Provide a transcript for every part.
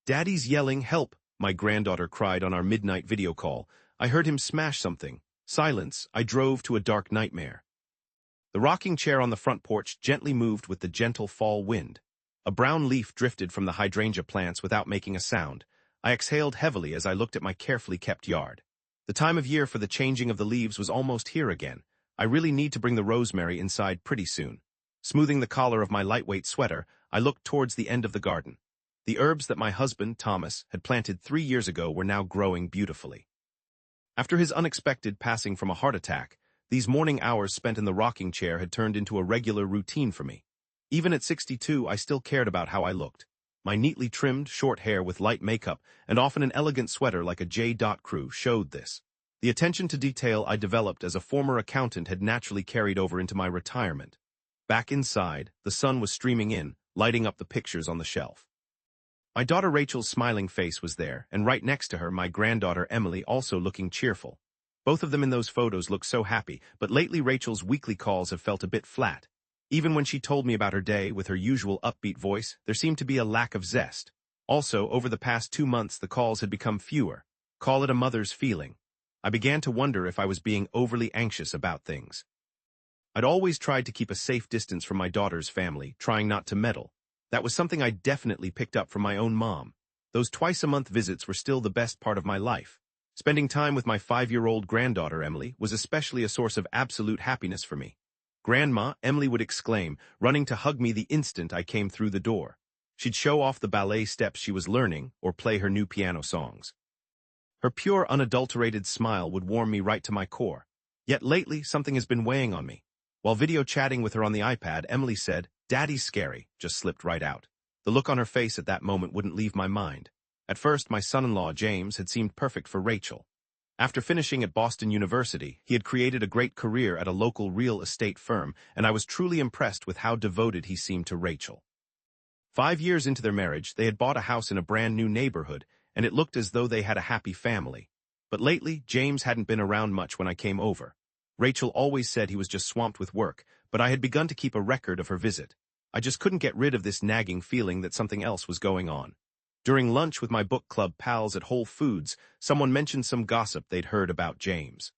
"Daddy's yelling, help!" my granddaughter cried on our midnight video call. I heard him smash something. Silence. I drove to a dark nightmare. The rocking chair on the front porch gently moved with the gentle fall wind. A brown leaf drifted from the hydrangea plants without making a sound. I exhaled heavily as I looked at my carefully kept yard. The time of year for the changing of the leaves was almost here again. I really need to bring the rosemary inside pretty soon. Smoothing the collar of my lightweight sweater, I looked towards the end of the garden. The herbs that my husband, Thomas, had planted 3 years ago were now growing beautifully. After his unexpected passing from a heart attack, these morning hours spent in the rocking chair had turned into a regular routine for me. Even at 62, I still cared about how I looked. My neatly trimmed, short hair with light makeup and often an elegant sweater like a J. Crew showed this. The attention to detail I developed as a former accountant had naturally carried over into my retirement. Back inside, the sun was streaming in, lighting up the pictures on the shelf. My daughter Rachel's smiling face was there, and right next to her, my granddaughter Emily also looking cheerful. Both of them in those photos looked so happy, but lately Rachel's weekly calls have felt a bit flat. Even when she told me about her day with her usual upbeat voice, there seemed to be a lack of zest. Also, over the past 2 months, the calls had become fewer. Call it a mother's feeling. I began to wonder if I was being overly anxious about things. I'd always tried to keep a safe distance from my daughter's family, trying not to meddle. That was something I definitely picked up from my own mom. Those twice-a-month visits were still the best part of my life. Spending time with my 5-year-old granddaughter, Emily, was especially a source of absolute happiness for me. "Grandma," Emily would exclaim, running to hug me the instant I came through the door. She'd show off the ballet steps she was learning or play her new piano songs. Her pure, unadulterated smile would warm me right to my core. Yet lately, something has been weighing on me. While video chatting with her on the iPad, Emily said, "Daddy's scary," just slipped right out. The look on her face at that moment wouldn't leave my mind. At first, my son-in-law, James, had seemed perfect for Rachel. After finishing at Boston University, he had created a great career at a local real estate firm, and I was truly impressed with how devoted he seemed to Rachel. 5 years into their marriage, they had bought a house in a brand-new neighborhood, and it looked as though they had a happy family. But lately, James hadn't been around much when I came over. Rachel always said he was just swamped with work, but I had begun to keep a record of her visit. I just couldn't get rid of this nagging feeling that something else was going on. During lunch with my book club pals at Whole Foods, someone mentioned some gossip they'd heard about James.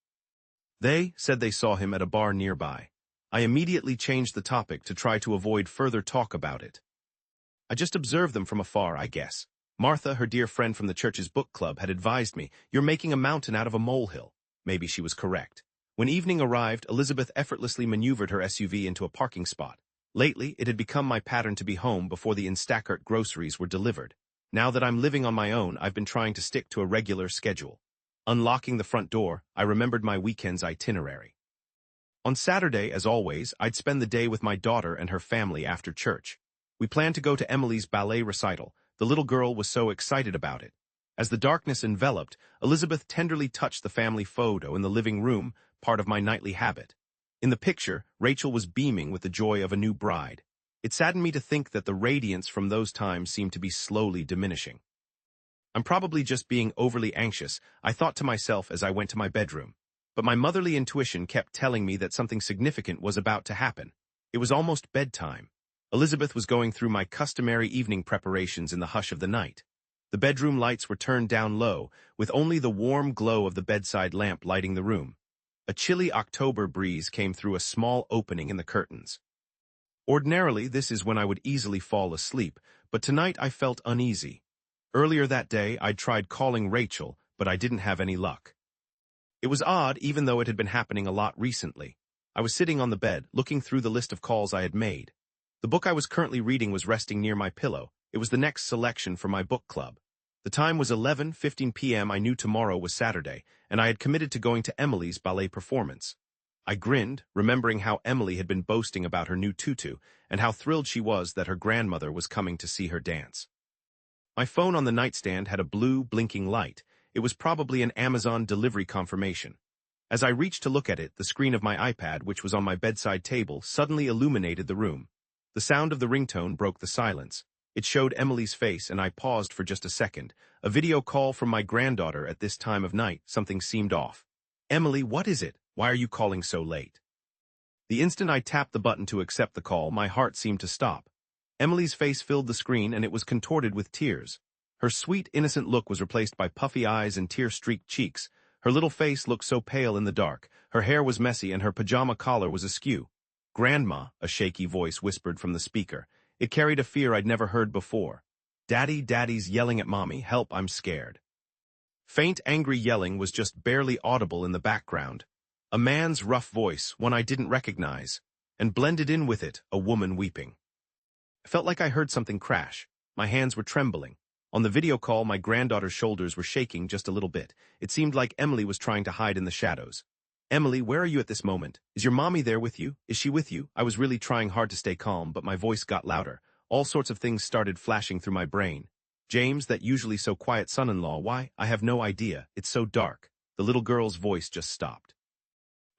They said they saw him at a bar nearby. I immediately changed the topic to try to avoid further talk about it. I just observed them from afar, I guess. Martha, her dear friend from the church's book club, had advised me, "You're making a mountain out of a molehill." Maybe she was correct. When evening arrived, Elizabeth effortlessly maneuvered her SUV into a parking spot. Lately, it had become my pattern to be home before the Instacart groceries were delivered. Now that I'm living on my own, I've been trying to stick to a regular schedule. Unlocking the front door, I remembered my weekend's itinerary. On Saturday, as always, I'd spend the day with my daughter and her family after church. We planned to go to Emily's ballet recital. The little girl was so excited about it. As the darkness enveloped, Elizabeth tenderly touched the family photo in the living room, part of my nightly habit. In the picture, Rachel was beaming with the joy of a new bride. It saddened me to think that the radiance from those times seemed to be slowly diminishing. I'm probably just being overly anxious, I thought to myself as I went to my bedroom. But my motherly intuition kept telling me that something significant was about to happen. It was almost bedtime. Elizabeth was going through my customary evening preparations in the hush of the night. The bedroom lights were turned down low, with only the warm glow of the bedside lamp lighting the room. A chilly October breeze came through a small opening in the curtains. Ordinarily, this is when I would easily fall asleep, but tonight I felt uneasy. Earlier that day, I'd tried calling Rachel, but I didn't have any luck. It was odd, even though it had been happening a lot recently. I was sitting on the bed, looking through the list of calls I had made. The book I was currently reading was resting near my pillow. It was the next selection for my book club. The time was 11:15 p.m. I knew tomorrow was Saturday, and I had committed to going to Emily's ballet performance. I grinned, remembering how Emily had been boasting about her new tutu, and how thrilled she was that her grandmother was coming to see her dance. My phone on the nightstand had a blue, blinking light. It was probably an Amazon delivery confirmation. As I reached to look at it, the screen of my iPad, which was on my bedside table, suddenly illuminated the room. The sound of the ringtone broke the silence. It showed Emily's face, and I paused for just a second. A video call from my granddaughter at this time of night. Something seemed off. "Emily, what is it? Why are you calling so late?" The instant I tapped the button to accept the call, my heart seemed to stop. Emily's face filled the screen, and it was contorted with tears. Her sweet, innocent look was replaced by puffy eyes and tear-streaked cheeks. Her little face looked so pale in the dark. Her hair was messy and her pajama collar was askew. "Grandma," a shaky voice whispered from the speaker. It carried a fear I'd never heard before. "Daddy, Daddy's yelling at Mommy. Help, I'm scared." Faint, angry yelling was just barely audible in the background. A man's rough voice, one I didn't recognize, and blended in with it, a woman weeping. I felt like I heard something crash. My hands were trembling. On the video call, my granddaughter's shoulders were shaking just a little bit. It seemed like Emily was trying to hide in the shadows. "Emily, where are you at this moment? Is your mommy there with you? Is she with you?" I was really trying hard to stay calm, but my voice got louder. All sorts of things started flashing through my brain. "James, that usually so quiet son-in-law, why? I have no idea. It's so dark." The little girl's voice just stopped.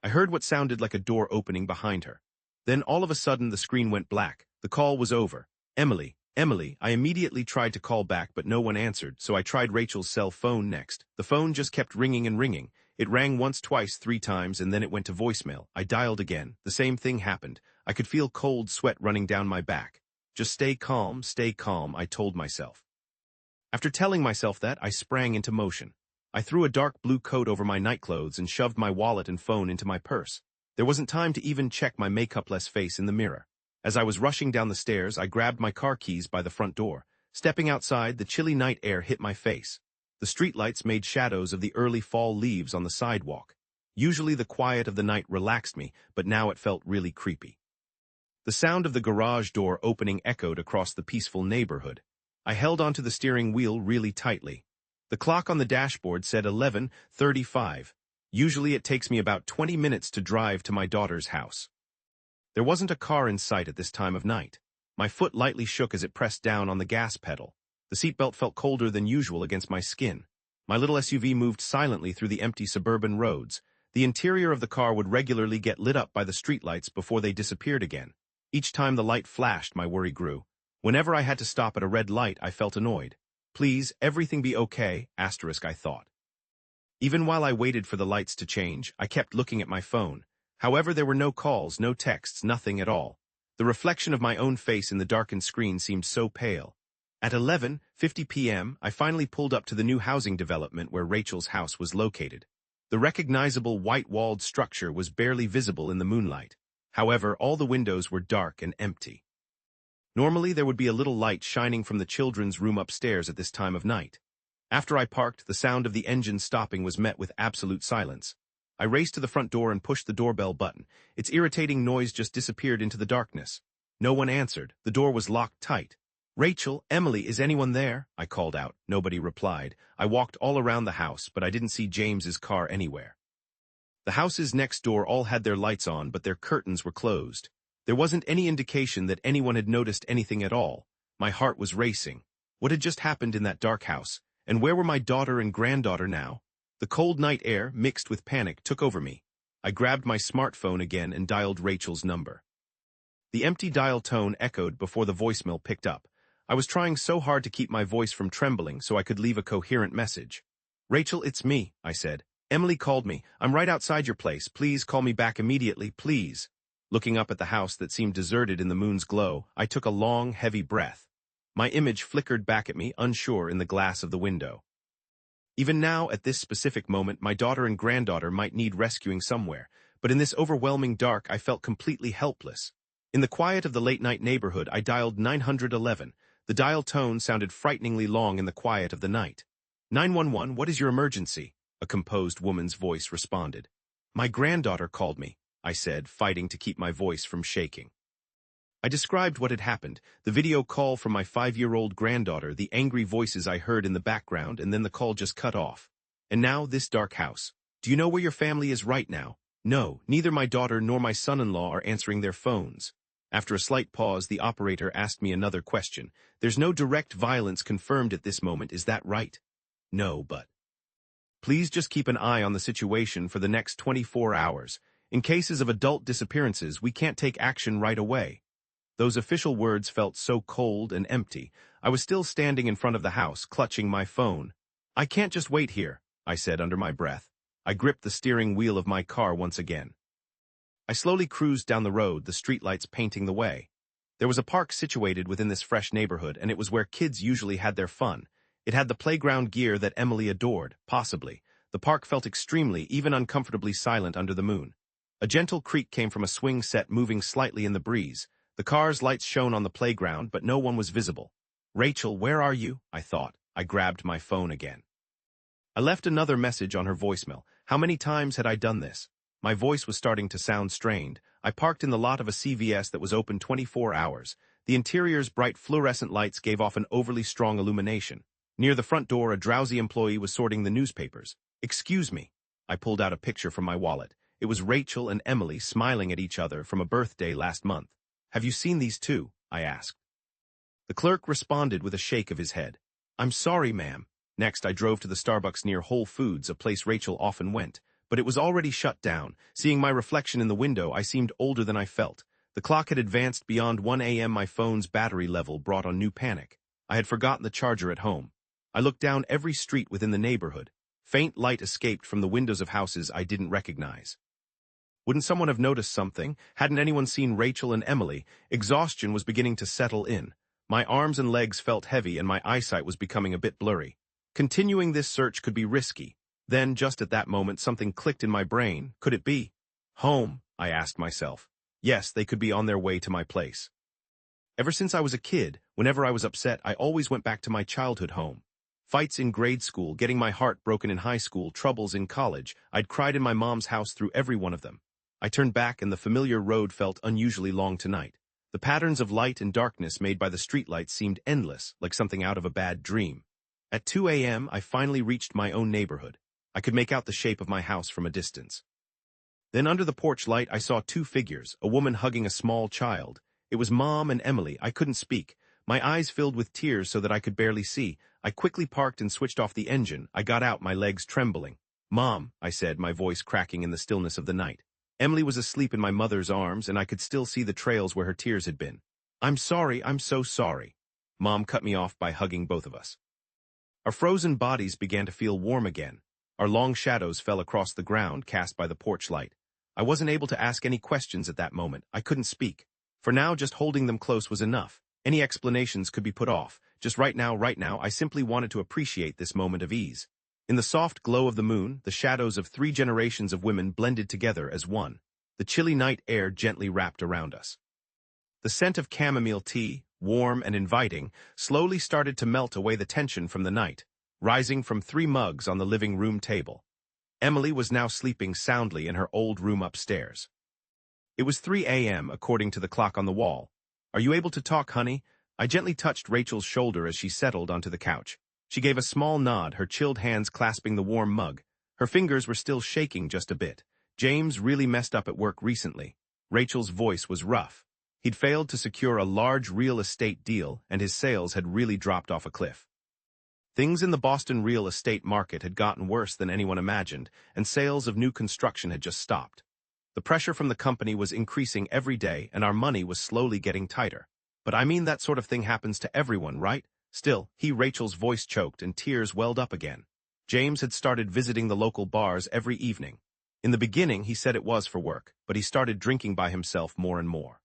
I heard what sounded like a door opening behind her. Then all of a sudden the screen went black. The call was over. "Emily, Emily." I immediately tried to call back, but no one answered, so I tried Rachel's cell phone next. The phone just kept ringing and ringing. It rang once, twice, 3 times, and then it went to voicemail. I dialed again. The same thing happened. I could feel cold sweat running down my back. "Just stay calm, I told myself. After telling myself that, I sprang into motion. I threw a dark blue coat over my nightclothes and shoved my wallet and phone into my purse. There wasn't time to even check my makeup-less face in the mirror. As I was rushing down the stairs, I grabbed my car keys by the front door. Stepping outside, the chilly night air hit my face. The streetlights made shadows of the early fall leaves on the sidewalk. Usually the quiet of the night relaxed me, but now it felt really creepy. The sound of the garage door opening echoed across the peaceful neighborhood. I held onto the steering wheel really tightly. The clock on the dashboard said 11:35. Usually it takes me about 20 minutes to drive to my daughter's house. There wasn't a car in sight at this time of night. My foot lightly shook as it pressed down on the gas pedal. The seatbelt felt colder than usual against my skin. My little SUV moved silently through the empty suburban roads. The interior of the car would regularly get lit up by the streetlights before they disappeared again. Each time the light flashed, my worry grew. Whenever I had to stop at a red light, I felt annoyed. "Please, everything be okay," I thought. Even while I waited for the lights to change, I kept looking at my phone. However, there were no calls, no texts, nothing at all. The reflection of my own face in the darkened screen seemed so pale. At 11:50 p.m., I finally pulled up to the new housing development where Rachel's house was located. The recognizable white-walled structure was barely visible in the moonlight. However, all the windows were dark and empty. Normally, there would be a little light shining from the children's room upstairs at this time of night. After I parked, the sound of the engine stopping was met with absolute silence. I raced to the front door and pushed the doorbell button. Its irritating noise just disappeared into the darkness. No one answered. The door was locked tight. "Rachel, Emily, is anyone there?" I called out. Nobody replied. I walked all around the house, but I didn't see James's car anywhere. The houses next door all had their lights on, but their curtains were closed. There wasn't any indication that anyone had noticed anything at all. My heart was racing. What had just happened in that dark house? And where were my daughter and granddaughter now? The cold night air, mixed with panic, took over me. I grabbed my smartphone again and dialed Rachel's number. The empty dial tone echoed before the voicemail picked up. I was trying so hard to keep my voice from trembling so I could leave a coherent message. "Rachel, it's me," I said. "Emily called me. I'm right outside your place. Please call me back immediately, please." Looking up at the house that seemed deserted in the moon's glow, I took a long, heavy breath. My image flickered back at me, unsure in the glass of the window. Even now, at this specific moment, my daughter and granddaughter might need rescuing somewhere, but in this overwhelming dark, I felt completely helpless. In the quiet of the late-night neighborhood, I dialed 911. The dial tone sounded frighteningly long in the quiet of the night. 911, what is your emergency?" A composed woman's voice responded. "My granddaughter called me," I said, fighting to keep my voice from shaking. I described what had happened, the video call from my 5-year-old granddaughter, the angry voices I heard in the background, and then the call just cut off. And now this dark house. "Do you know where your family is right now?" "No, neither my daughter nor my son-in-law are answering their phones." After a slight pause, the operator asked me another question. "There's no direct violence confirmed at this moment, is that right?" "No, but..." "Please just keep an eye on the situation for the next 24 hours. In cases of adult disappearances, we can't take action right away." Those official words felt so cold and empty. I was still standing in front of the house, clutching my phone. "I can't just wait here," I said under my breath. I gripped the steering wheel of my car once again. I slowly cruised down the road, the streetlights painting the way. There was a park situated within this fresh neighborhood, and it was where kids usually had their fun. It had the playground gear that Emily adored, possibly. The park felt extremely, even uncomfortably silent under the moon. A gentle creak came from a swing set moving slightly in the breeze. The car's lights shone on the playground, but no one was visible. "Rachel, where are you?" I thought. I grabbed my phone again. I left another message on her voicemail. How many times had I done this? My voice was starting to sound strained. I parked in the lot of a CVS that was open 24 hours. The interior's bright fluorescent lights gave off an overly strong illumination. Near the front door, a drowsy employee was sorting the newspapers. "Excuse me." I pulled out a picture from my wallet. It was Rachel and Emily smiling at each other from a birthday last month. "Have you seen these two?" I asked. The clerk responded with a shake of his head. "I'm sorry, ma'am." Next, I drove to the Starbucks near Whole Foods, a place Rachel often went. But it was already shut down. Seeing my reflection in the window, I seemed older than I felt. The clock had advanced beyond 1 a.m. My phone's battery level brought on new panic. I had forgotten the charger at home. I looked down every street within the neighborhood. Faint light escaped from the windows of houses I didn't recognize. Wouldn't someone have noticed something? Hadn't anyone seen Rachel and Emily? Exhaustion was beginning to settle in. My arms and legs felt heavy and my eyesight was becoming a bit blurry. Continuing this search could be risky. Then, just at that moment, something clicked in my brain. Could it be home? I asked myself. Yes, they could be on their way to my place. Ever since I was a kid, whenever I was upset, I always went back to my childhood home. Fights in grade school, getting my heart broken in high school, troubles in college. I'd cried in my mom's house through every one of them. I turned back and the familiar road felt unusually long tonight. The patterns of light and darkness made by the streetlights seemed endless, like something out of a bad dream. At 2 a.m., I finally reached my own neighborhood. I could make out the shape of my house from a distance. Then under the porch light, I saw two figures, a woman hugging a small child. It was Mom and Emily. I couldn't speak. My eyes filled with tears so that I could barely see. I quickly parked and switched off the engine. I got out, my legs trembling. "Mom," I said, my voice cracking in the stillness of the night. Emily was asleep in my mother's arms, and I could still see the trails where her tears had been. "I'm sorry, I'm so sorry." Mom cut me off by hugging both of us. Our frozen bodies began to feel warm again. Our long shadows fell across the ground, cast by the porch light. I wasn't able to ask any questions at that moment. I couldn't speak. For now, just holding them close was enough. Any explanations could be put off. Just right now, I simply wanted to appreciate this moment of ease. In the soft glow of the moon, the shadows of 3 generations of women blended together as one. The chilly night air gently wrapped around us. The scent of chamomile tea, warm and inviting, slowly started to melt away the tension from the night, rising from 3 mugs on the living room table. Emily was now sleeping soundly in her old room upstairs. It was 3 a.m. according to the clock on the wall. "Are you able to talk, honey?" I gently touched Rachel's shoulder as she settled onto the couch. She gave a small nod, her chilled hands clasping the warm mug. Her fingers were still shaking just a bit. "James really messed up at work recently." Rachel's voice was rough. He'd failed to secure a large real estate deal, and his sales had really dropped off a cliff. Things in the Boston real estate market had gotten worse than anyone imagined, and sales of new construction had just stopped. The pressure from the company was increasing every day, and our money was slowly getting tighter. "But I mean, that sort of thing happens to everyone, right?" Still, Rachel's voice choked and tears welled up again. James had started visiting the local bars every evening. In the beginning, he said it was for work, but he started drinking by himself more and more.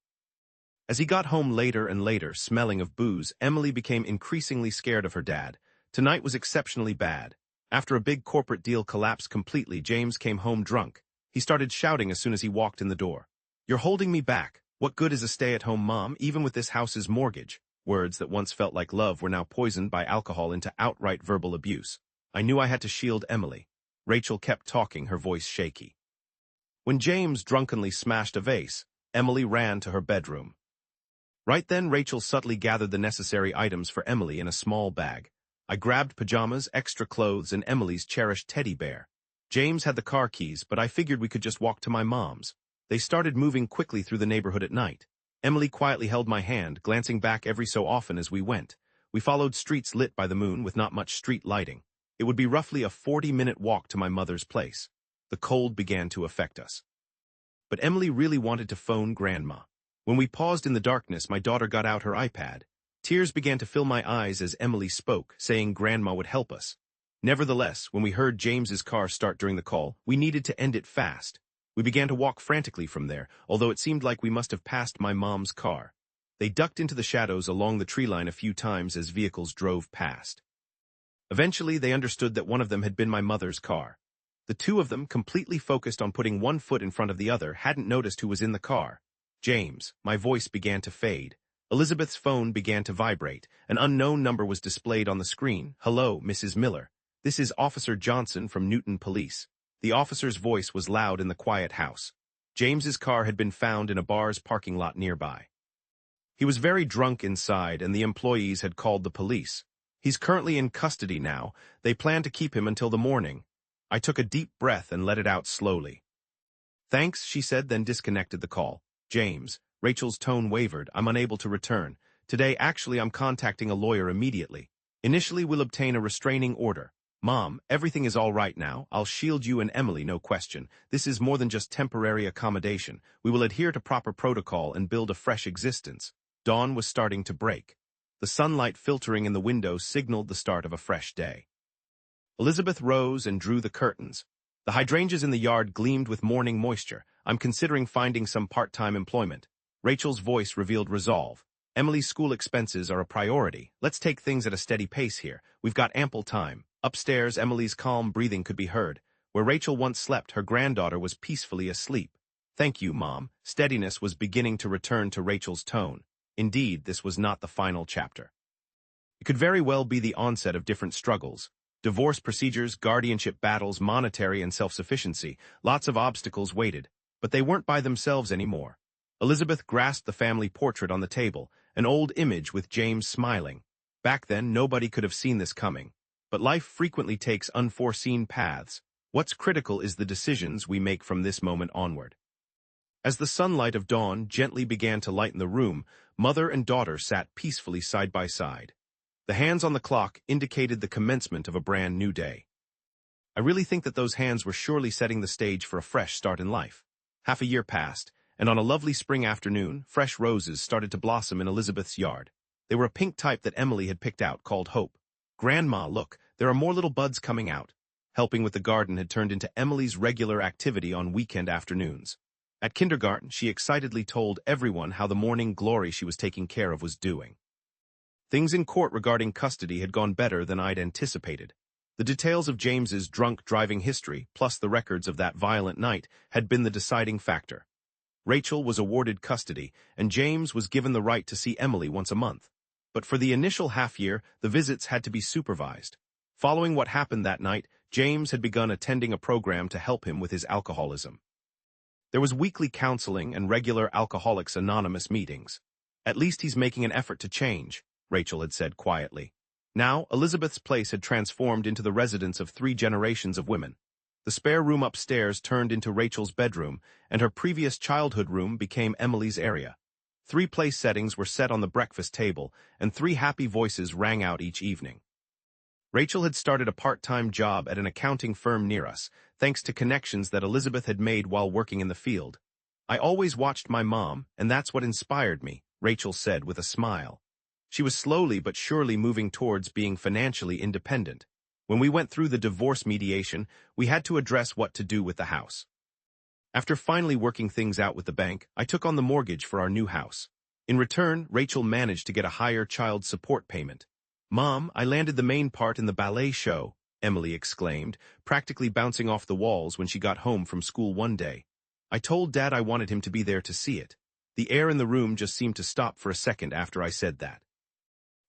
As he got home later and later, smelling of booze, Emily became increasingly scared of her dad. Tonight was exceptionally bad. After a big corporate deal collapsed completely, James came home drunk. He started shouting as soon as he walked in the door. "You're holding me back. What good is a stay-at-home mom, even with this house's mortgage?" Words that once felt like love were now poisoned by alcohol into outright verbal abuse. I knew I had to shield Emily. Rachel kept talking, her voice shaky. When James drunkenly smashed a vase, Emily ran to her bedroom. Right then, Rachel subtly gathered the necessary items for Emily in a small bag. I grabbed pajamas, extra clothes, and Emily's cherished teddy bear. James had the car keys, but I figured we could just walk to my mom's. They started moving quickly through the neighborhood at night. Emily quietly held my hand, glancing back every so often as we went. We followed streets lit by the moon with not much street lighting. It would be roughly a 40-minute walk to my mother's place. The cold began to affect us. But Emily really wanted to phone Grandma. When we paused in the darkness, my daughter got out her iPad. Tears began to fill my eyes as Emily spoke, saying Grandma would help us. Nevertheless, when we heard James's car start during the call, we needed to end it fast. We began to walk frantically from there, although it seemed like we must have passed my mom's car. They ducked into the shadows along the tree line a few times as vehicles drove past. Eventually, they understood that one of them had been my mother's car. The two of them, completely focused on putting one foot in front of the other, hadn't noticed who was in the car. James. My voice began to fade. Elizabeth's phone began to vibrate. An unknown number was displayed on the screen. "Hello, Mrs. Miller. This is Officer Johnson from Newton Police." The officer's voice was loud in the quiet house. James's car had been found in a bar's parking lot nearby. He was very drunk inside, and the employees had called the police. He's currently in custody now. They plan to keep him until the morning. I took a deep breath and let it out slowly. "Thanks," she said, then disconnected the call. "James." Rachel's tone wavered. "I'm unable to return. Today, actually, I'm contacting a lawyer immediately. Initially, we'll obtain a restraining order. Mom, everything is all right now. I'll shield you and Emily, no question. This is more than just temporary accommodation. We will adhere to proper protocol and build a fresh existence." Dawn was starting to break. The sunlight filtering in the window signaled the start of a fresh day. Elizabeth rose and drew the curtains. The hydrangeas in the yard gleamed with morning moisture. "I'm considering finding some part-time employment." Rachel's voice revealed resolve. "Emily's school expenses are a priority. Let's take things at a steady pace here. We've got ample time." Upstairs, Emily's calm breathing could be heard. Where Rachel once slept, her granddaughter was peacefully asleep. "Thank you, Mom." Steadiness was beginning to return to Rachel's tone. Indeed, this was not the final chapter. It could very well be the onset of different struggles. Divorce procedures, guardianship battles, monetary and self-sufficiency. Lots of obstacles waited, but they weren't by themselves anymore. Elizabeth grasped the family portrait on the table, an old image with James smiling. Back then, nobody could have seen this coming. But life frequently takes unforeseen paths. What's critical is the decisions we make from this moment onward. As the sunlight of dawn gently began to lighten the room, mother and daughter sat peacefully side by side. The hands on the clock indicated the commencement of a brand new day. I really think that those hands were surely setting the stage for a fresh start in life. Half a year passed, and on a lovely spring afternoon, fresh roses started to blossom in Elizabeth's yard. They were a pink type that Emily had picked out, called Hope. "Grandma, look, there are more little buds coming out." Helping with the garden had turned into Emily's regular activity on weekend afternoons. At kindergarten, she excitedly told everyone how the morning glory she was taking care of was doing. Things in court regarding custody had gone better than I'd anticipated. The details of James's drunk driving history, plus the records of that violent night, had been the deciding factor. Rachel was awarded custody, and James was given the right to see Emily once a month. But for the initial half-year, the visits had to be supervised. Following what happened that night, James had begun attending a program to help him with his alcoholism. There was weekly counseling and regular Alcoholics Anonymous meetings. "At least he's making an effort to change," Rachel had said quietly. Now, Elizabeth's place had transformed into the residence of 3 generations of women. The spare room upstairs turned into Rachel's bedroom, and her previous childhood room became Emily's area. 3 place settings were set on the breakfast table, and 3 happy voices rang out each evening. Rachel had started a part-time job at an accounting firm near us, thanks to connections that Elizabeth had made while working in the field. "I always watched my mom, and that's what inspired me," Rachel said with a smile. She was slowly but surely moving towards being financially independent. When we went through the divorce mediation, we had to address what to do with the house. After finally working things out with the bank, I took on the mortgage for our new house. In return, Rachel managed to get a higher child support payment. "Mom, I landed the main part in the ballet show," Emily exclaimed, practically bouncing off the walls when she got home from school one day. "I told Dad I wanted him to be there to see it." The air in the room just seemed to stop for a second after I said that.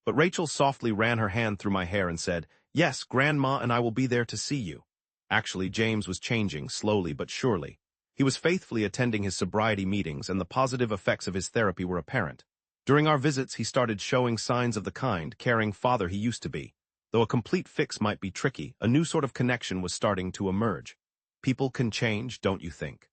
But Rachel softly ran her hand through my hair and said, "Yes, Grandma and I will be there to see you." Actually, James was changing, slowly but surely. He was faithfully attending his sobriety meetings, and the positive effects of his therapy were apparent. During our visits, he started showing signs of the kind, caring father he used to be. Though a complete fix might be tricky, a new sort of connection was starting to emerge. People can change, don't you think?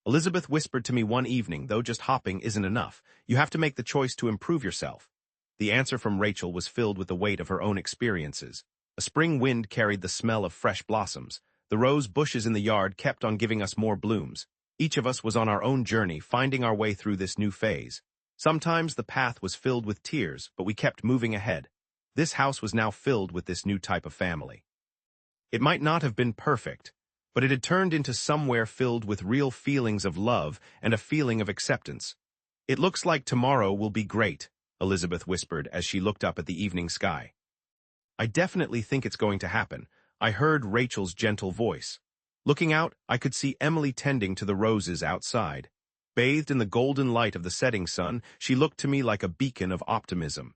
Elizabeth whispered to me one evening, "Though just hopping isn't enough. You have to make the choice to improve yourself." The answer from Rachel was filled with the weight of her own experiences. A spring wind carried the smell of fresh blossoms. The rose bushes in the yard kept on giving us more blooms. Each of us was on our own journey, finding our way through this new phase. Sometimes the path was filled with tears, but we kept moving ahead. This house was now filled with this new type of family. It might not have been perfect, but it had turned into somewhere filled with real feelings of love and a feeling of acceptance. "It looks like tomorrow will be great," Elizabeth whispered as she looked up at the evening sky. I definitely think it's going to happen. I heard Rachel's gentle voice. Looking out, I could see Emily tending to the roses outside. Bathed in the golden light of the setting sun, she looked to me like a beacon of optimism.